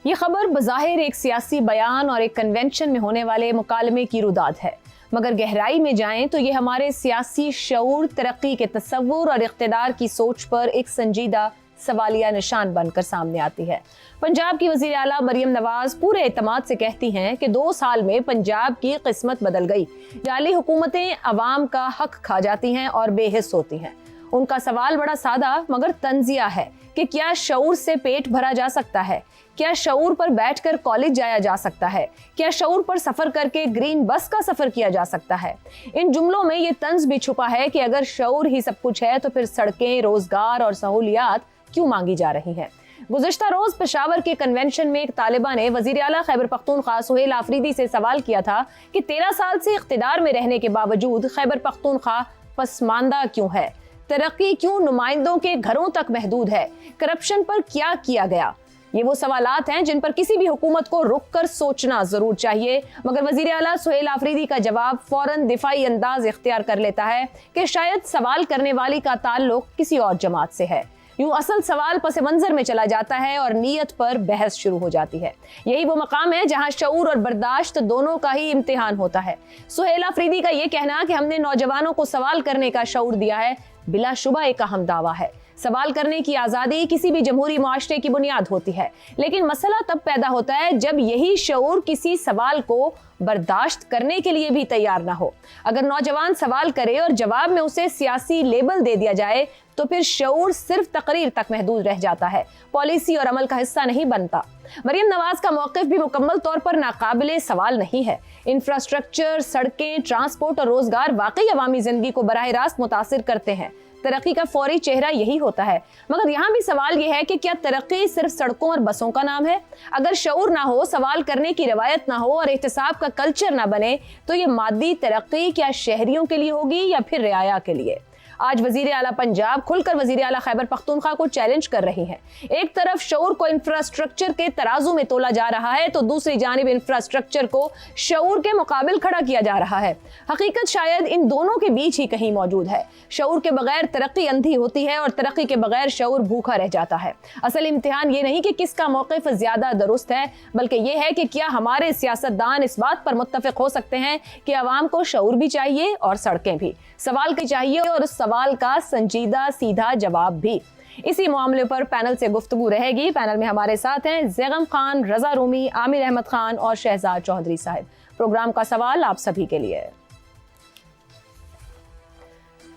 یہ خبر بظاہر ایک سیاسی بیان اور ایک کنونشن میں ہونے والے مکالمے کی رداد ہے، مگر گہرائی میں جائیں تو یہ ہمارے سیاسی شعور، ترقی کے تصور اور اقتدار کی سوچ پر ایک سنجیدہ سوالیہ نشان بن کر سامنے آتی ہے۔ پنجاب کی وزیر اعلیٰ مریم نواز پورے اعتماد سے کہتی ہیں کہ 2 سال میں پنجاب کی قسمت بدل گئی، جعلی حکومتیں عوام کا حق کھا جاتی ہیں اور بے حس ہوتی ہیں۔ ان کا سوال بڑا سادہ مگر طنزیہ ہے کہ کیا شعور سے پیٹ بھرا جا سکتا ہے؟ کیا شعور پر بیٹھ کر کالج جایا جا سکتا ہے؟ کیا شعور پر سفر کر کے گرین بس کا سفر کیا جا سکتا ہے؟ ان جملوں میں یہ طنز بھی چھپا ہے کہ اگر شعور ہی سب کچھ ہے تو پھر سڑکیں، روزگار اور سہولیات کیوں مانگی جا رہی ہیں؟ گزشتہ روز پشاور کے کنونشن میں ایک طالبہ نے وزیر اعلیٰ خیبر پختونخوا سہیل آفریدی سے سوال کیا تھا کہ 13 سال سے اقتدار میں رہنے کے باوجود خیبر پختونخوا پسماندہ کیوں ہے؟ ترقی کیوں نمائندوں کے گھروں تک محدود ہے؟ کرپشن پر کیا کیا گیا؟ یہ وہ سوالات ہیں جن پر کسی بھی حکومت کو رک کر سوچنا ضرور چاہیے، مگر وزیر اعلیٰ سہیل آفریدی کا جواب فوراً دفاعی انداز اختیار کر لیتا ہے کہ شاید سوال کرنے والی کا تعلق کسی اور جماعت سے ہے۔ یوں اصل سوال پس منظر میں چلا جاتا ہے اور نیت پر بحث شروع ہو جاتی ہے۔ یہی وہ مقام ہے جہاں شعور اور برداشت دونوں کا ہی امتحان ہوتا ہے۔ سہیل آفریدی کا یہ کہنا کہ ہم نے نوجوانوں کو سوال کرنے کا شعور دیا ہے، بلا شبہ ایک اہم دعویٰ ہے۔ سوال کرنے کی آزادی کسی بھی جمہوری معاشرے کی بنیاد ہوتی ہے، لیکن مسئلہ تب پیدا ہوتا ہے جب یہی شعور کسی سوال کو برداشت کرنے کے لیے بھی تیار نہ ہو۔ اگر نوجوان سوال کرے اور جواب میں اسے سیاسی لیبل دے دیا جائے تو پھر شعور صرف تقریر تک محدود رہ جاتا ہے، پالیسی اور عمل کا حصہ نہیں بنتا۔ مریم نواز کا موقف بھی مکمل طور پر ناقابل سوال نہیں ہے۔ انفراسٹرکچر، سڑکیں، ٹرانسپورٹ اور روزگار واقعی عوامی زندگی کو براہ راست متاثر کرتے ہیں۔ ترقی کا فوری چہرہ یہی ہوتا ہے، مگر یہاں بھی سوال یہ ہے کہ کیا ترقی صرف سڑکوں اور بسوں کا نام ہے؟ اگر شعور نہ ہو، سوال کرنے کی روایت نہ ہو اور احتساب کا کلچر نہ بنے تو یہ مادی ترقی کیا شہریوں کے لیے ہوگی یا پھر رعایا کے لیے؟ آج وزیر اعلیٰ پنجاب کھل کر وزیر اعلیٰ خیبر پختونخوا کو چیلنج کر رہی ہیں۔ ایک طرف شعور کو انفراسٹرکچر کے ترازو میں تولا جا رہا ہے تو دوسری جانب انفراسٹرکچر کو شعور کے مقابل کھڑا کیا جا رہا ہے۔ حقیقت شاید ان دونوں کے بیچ ہی کہیں موجود ہے۔ شعور کے بغیر ترقی اندھی ہوتی ہے اور ترقی کے بغیر شعور بھوکا رہ جاتا ہے۔ اصل امتحان یہ نہیں کہ کس کا موقف زیادہ درست ہے، بلکہ یہ ہے کہ کیا ہمارے سیاستدان اس بات پر متفق ہو سکتے ہیں کہ عوام کو شعور بھی چاہیے اور سڑکیں بھی، سوال کی چاہیے اور اس سوال کا سنجیدہ سیدھا جواب بھی۔ اسی معاملے پر پینل سے گفتگو رہے گی۔ پینل میں ہمارے ساتھ ہیں زیغم خان، رضا رومی، عامر احمد خان اور شہزاد چودھری صاحب۔ پروگرام کا سوال آپ سبھی کے لیے۔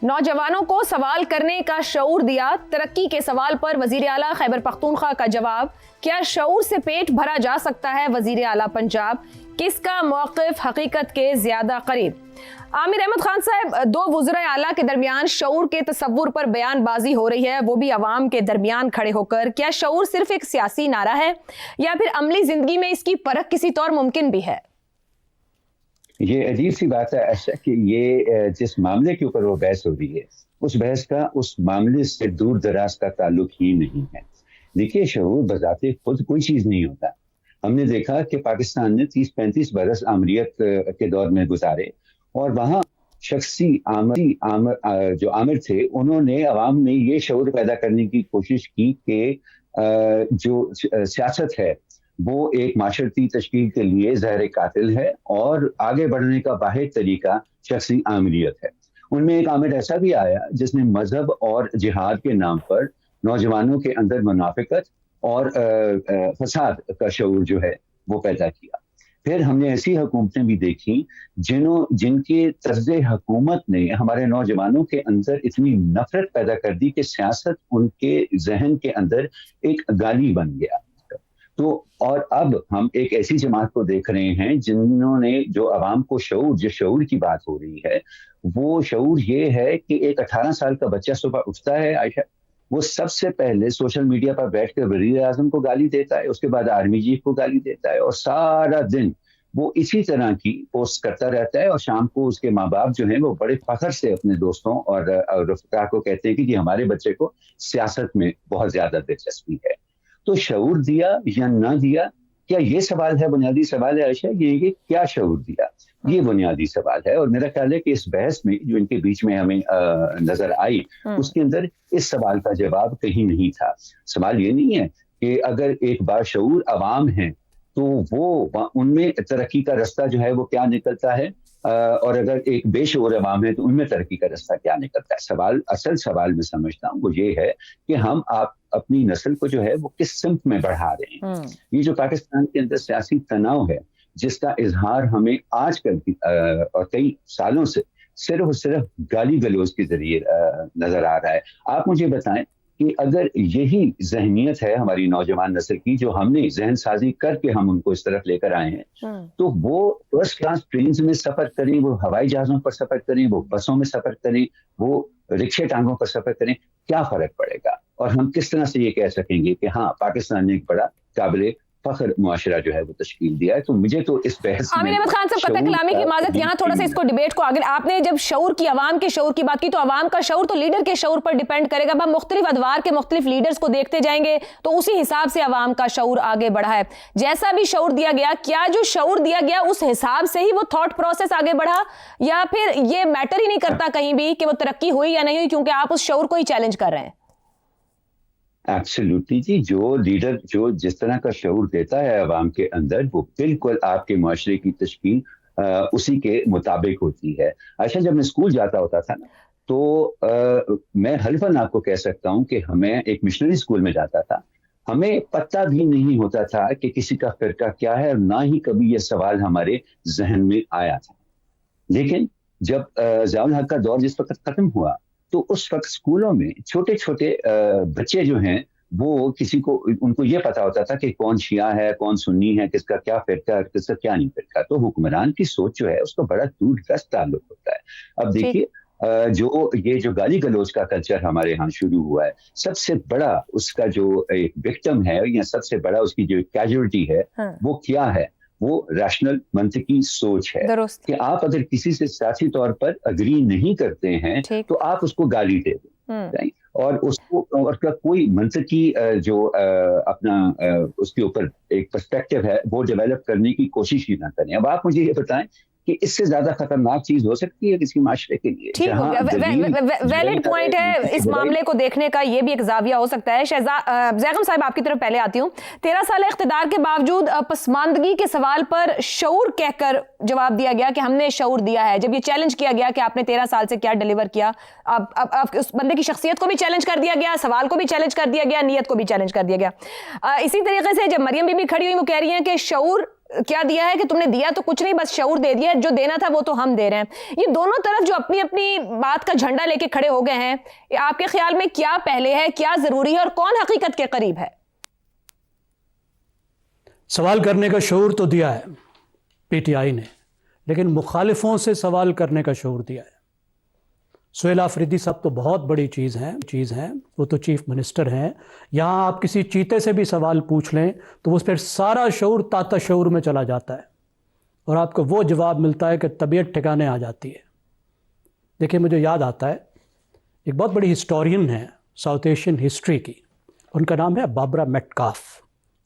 نوجوانوں کو سوال کرنے کا شعور دیا، ترقی کے سوال پر وزیر اعلیٰ خیبر پختونخوا کا جواب، کیا شعور سے پیٹ بھرا جا سکتا ہے؟ وزیر اعلیٰ پنجاب، کس کا موقف حقیقت کے زیادہ قریب؟ عامر احمد خان صاحب، 2 وزرائے اعلیٰ کے درمیان شعور کے تصور پر بیان بازی ہو رہی ہے، وہ بھی عوام کے درمیان کھڑے ہو کر۔ کیا شعور صرف ایک سیاسی نعرہ ہے یا پھر عملی زندگی میں اس کی پرکھ کسی طور ممکن بھی ہے؟ یہ عجیب سی بات ہے ایسا کہ یہ جس معاملے کے اوپر وہ بحث ہو رہی ہے، اس بحث کا اس معاملے سے دور دراز کا تعلق ہی نہیں ہے۔ دیکھیے، شعور بذات خود کوئی چیز نہیں ہوتا۔ ہم نے دیکھا کہ پاکستان نے 30-35 برس آمریت کے دور میں گزارے اور وہاں شخصی جو آمر تھے، انہوں نے عوام میں یہ شعور پیدا کرنے کی کوشش کی کہ جو سیاست ہے وہ ایک معاشرتی تشکیل کے لیے زہر قاتل ہے اور آگے بڑھنے کا واحد طریقہ شخصی آمریت ہے۔ ان میں ایک آمر ایسا بھی آیا جس نے مذہب اور جہاد کے نام پر نوجوانوں کے اندر منافقت اور فساد کا شعور جو ہے وہ پیدا کیا۔ پھر ہم نے ایسی حکومتیں بھی دیکھی جن کے طرز حکومت نے ہمارے نوجوانوں کے اندر اتنی نفرت پیدا کر دی کہ سیاست ان کے ذہن کے اندر ایک گالی بن گیا۔ تو اور اب ہم ایک ایسی جماعت کو دیکھ رہے ہیں جنہوں نے جو عوام کو جو شعور کی بات ہو رہی ہے، وہ شعور یہ ہے کہ ایک 18 سال کا بچہ صبح اٹھتا ہے عائشہ، وہ سب سے پہلے سوشل میڈیا پر بیٹھ کر وزیر اعظم کو گالی دیتا ہے، اس کے بعد آرمی چیف کو گالی دیتا ہے اور سارا دن وہ اسی طرح کی پوسٹ کرتا رہتا ہے، اور شام کو اس کے ماں باپ جو ہیں وہ بڑے فخر سے اپنے دوستوں اور رفقا کو کہتے ہیں کہ ہمارے بچے کو سیاست میں بہت زیادہ دلچسپی ہے۔ تو شعور دیا یا نہ دیا، کیا یہ سوال ہے؟ بنیادی سوال ہے عائشہ، یہ کہ کیا شعور دیا، یہ بنیادی سوال ہے۔ اور میرا خیال ہے کہ اس بحث میں جو ان کے بیچ میں ہمیں نظر آئی، اس کے اندر اس سوال کا جواب کہیں نہیں تھا۔ سوال یہ نہیں ہے کہ اگر ایک باشعور عوام ہیں تو وہ ان میں ترقی کا رستہ جو ہے وہ کیا نکلتا ہے، اور اگر ایک بے شعور عوام ہے تو ان میں ترقی کا رستہ کیا نکلتا ہے. اصل سوال میں سمجھتا ہوں وہ یہ ہے کہ ہم اپنی نسل کو جو ہے وہ کس سمت میں بڑھا رہے ہیں. یہ جو پاکستان کے اندر سیاسی تناؤ ہے جس کا اظہار ہمیں آج کل اور کئی سالوں سے صرف گالی گلوچ کے ذریعے نظر آ رہا ہے. آپ مجھے بتائیں کہ اگر یہی ذہنیت ہے ہماری نوجوان نسل کی جو ہم نے ذہن سازی کر کے ہم ان کو اس طرف لے کر آئے ہیں، تو وہ فرسٹ کلاس ٹرینز میں سفر کریں، وہ ہوائی جہازوں پر سفر کریں، وہ بسوں میں سفر کریں، وہ رکشے ٹانگوں پر سفر کریں، کیا فرق پڑے گا؟ اور ہم کس طرح سے یہ کہہ سکیں گے کہ ہاں پاکستان نے ایک بڑا قابل فخر معاشرہ جو ہے وہ تشکیل دیا ہے؟ تو مجھے تو اس بحث میں عامر احمد خان صاحب قطع کلامی کی معذرت، یہاں تھوڑا سا اس کو ڈیبیٹ کو آگے، آپ نے جب شعور کی، عوام کے شعور کی بات کی، تو عوام کا شعور تو لیڈر کے شعور پر ڈیپینڈ کرے گا. اب ہم مختلف ادوار کے مختلف لیڈرز کو دیکھتے جائیں گے تو اسی حساب سے عوام کا شعور آگے بڑھا ہے. جیسا بھی شعور دیا گیا، کیا جو شعور دیا گیا اس حساب سے ہی وہ تھاٹ پروسیس آگے بڑھا، یا پھر یہ میٹر ہی نہیں کرتا کہیں بھی کہ وہ ترقی ہوئی یا نہیں ہوئی کیونکہ آپ اس شعور کو ہی چیلنج کر رہے ہیں؟ ایبسلیوٹلی جی، جو لیڈر جو جس طرح کا شعور دیتا ہے عوام کے اندر، وہ بالکل آپ کے معاشرے کی تشکیل اسی کے مطابق ہوتی ہے. اچھا، جب میں اسکول جاتا ہوتا تھا نا تو میں حلفاً آپ کو کہہ سکتا ہوں کہ ہمیں ایک مشنری اسکول میں جاتا تھا، ہمیں پتہ بھی نہیں ہوتا تھا کہ کسی کا فرقہ کیا ہے، اور نہ ہی کبھی یہ سوال ہمارے ذہن میں آیا تھا. لیکن جب ضیاء الحق کا دور جس وقت ختم ہوا تو اس وقت اسکولوں میں چھوٹے چھوٹے بچے جو ہیں وہ کسی کو، ان کو یہ پتا ہوتا تھا کہ کون شیعہ ہے، کون سنی ہے، کس کا کیا فرقہ ہے، کس کا کیا نہیں فرقہ. تو حکمران کی سوچ جو ہے اس کا بڑا دور دراز تعلق ہوتا ہے. اب دیکھیے جو گالی گلوچ کا کلچر ہمارے ہاں شروع ہوا ہے، سب سے بڑا اس کا جو ایک وکٹم ہے یا سب سے بڑا اس کی جو کیجولٹی ہے وہ کیا ہے؟ وہ ریشنل منطقی سوچ ہے کہ آپ اگر کسی سے سیاسی طور پر اگری نہیں کرتے ہیں تو آپ اس کو گالی دے دیں، اور اس کو اور کا کوئی منطقی جو اپنا اس کے اوپر ایک پرسپیکٹو ہے وہ ڈیولپ کرنے کی کوشش ہی نہ کریں. اب آپ مجھے یہ بتائیں کہ اس سے زیادہ خطرناک چیز ہو سکتی ہے کسی معاشرے کے لیے؟ ٹھیک ہو گیا، ویلڈ پوائنٹ ہے اس معاملے کو دیکھنے کا، یہ بھی ایک زاویہ ہو سکتا ہے. زیغم صاحب آپ کی طرف پہلے آتی ہوں. 13 سال اقتدار کے باوجود پسماندگی کے سوال پر شعور کہہ کر جواب دیا گیا کہ ہم نے شعور دیا ہے. جب یہ چیلنج کیا گیا کہ آپ نے 13 سال سے کیا ڈیلیور کیا، اب اس بندے کی شخصیت کو بھی چیلنج کر دیا گیا، سوال کو بھی چیلنج کر دیا گیا، نیت کو بھی چیلنج کر دیا گیا. اسی طریقے سے جب مریم بی بی کھڑی ہوئی وہ کہہ رہی ہیں کہ شعور کیا دیا ہے کہ تم نے دیا تو کچھ نہیں، بس شعور دے دیا، جو دینا تھا وہ تو ہم دے رہے ہیں. یہ دونوں طرف جو اپنی اپنی بات کا جھنڈا لے کے کھڑے ہو گئے ہیں، آپ کے خیال میں کیا پہلے ہے، کیا ضروری ہے، اور کون حقیقت کے قریب ہے؟ سوال کرنے کا شعور تو دیا ہے پی ٹی آئی نے، لیکن مخالفوں سے سوال کرنے کا شعور دیا ہے. سہیل آفریدی صاحب تو بہت بڑی چیز ہیں، وہ تو چیف منسٹر ہیں. یہاں آپ کسی چیتے سے بھی سوال پوچھ لیں تو وہ پھر سارا شعور تاتا شعور میں چلا جاتا ہے اور آپ کو وہ جواب ملتا ہے کہ طبیعت ٹھکانے آ جاتی ہے. دیکھیں، مجھے یاد آتا ہے ایک بہت بڑی ہسٹورین ہے ساؤتھ ایشین ہسٹری کی، ان کا نام ہے بابرا میٹکاف.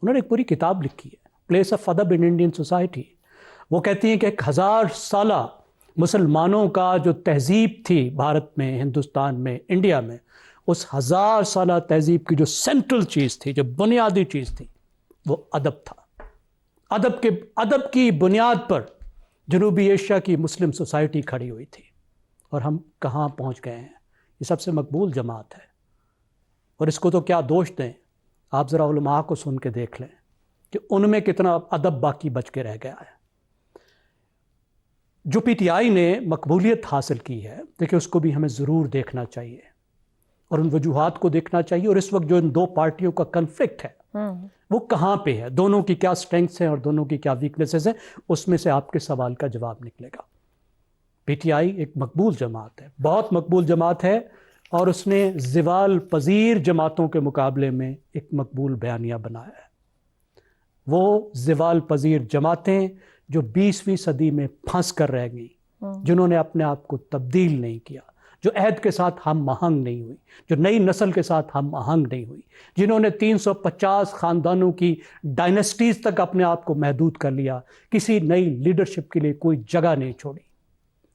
انہوں نے ایک پوری کتاب لکھی ہے، پلیس آف ادب ان انڈین سوسائٹی. وہ کہتی ہیں کہ 1000 سالہ مسلمانوں کا جو تہذیب تھی بھارت میں، ہندوستان میں، انڈیا میں، اس 1000 سالہ تہذیب کی جو سینٹرل چیز تھی، جو بنیادی چیز تھی، وہ ادب تھا. ادب کی بنیاد پر جنوبی ایشیا کی مسلم سوسائٹی کھڑی ہوئی تھی. اور ہم کہاں پہنچ گئے ہیں؟ یہ سب سے مقبول جماعت ہے، اور اس کو تو کیا دوش دیں؟ آپ ذرا علماء کو سن کے دیکھ لیں کہ ان میں کتنا ادب باقی بچ کے رہ گیا ہے. جو پی ٹی آئی نے مقبولیت حاصل کی ہے، دیکھیں اس کو بھی ہمیں ضرور دیکھنا چاہیے اور ان وجوہات کو دیکھنا چاہیے. اور اس وقت جو ان دو پارٹیوں کا کنفلکٹ ہے وہ کہاں پہ ہے، دونوں کی کیا سٹرینگس ہیں اور دونوں کی کیا ویکنیسز ہیں، اس میں سے آپ کے سوال کا جواب نکلے گا. پی ٹی آئی ایک مقبول جماعت ہے، بہت مقبول جماعت ہے، اور اس نے زوال پذیر جماعتوں کے مقابلے میں ایک مقبول بیانیہ بنایا ہے. وہ زوال پذیر جماعتیں جو 20ویں صدی میں پھنس کر رہ گئیں، جنہوں نے اپنے آپ کو تبدیل نہیں کیا، جو عہد کے ساتھ ہم آہنگ نہیں ہوئی، جو نئی نسل کے ساتھ ہم آہنگ نہیں ہوئی، جنہوں نے 350 خاندانوں کی ڈائنسٹیز تک اپنے آپ کو محدود کر لیا، کسی نئی لیڈرشپ کے لیے کوئی جگہ نہیں چھوڑی،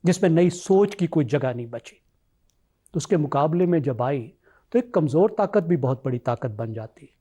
جس میں نئی سوچ کی کوئی جگہ نہیں بچی. تو اس کے مقابلے میں جب آئی تو ایک کمزور طاقت بھی بہت بڑی طاقت بن جاتی ہے.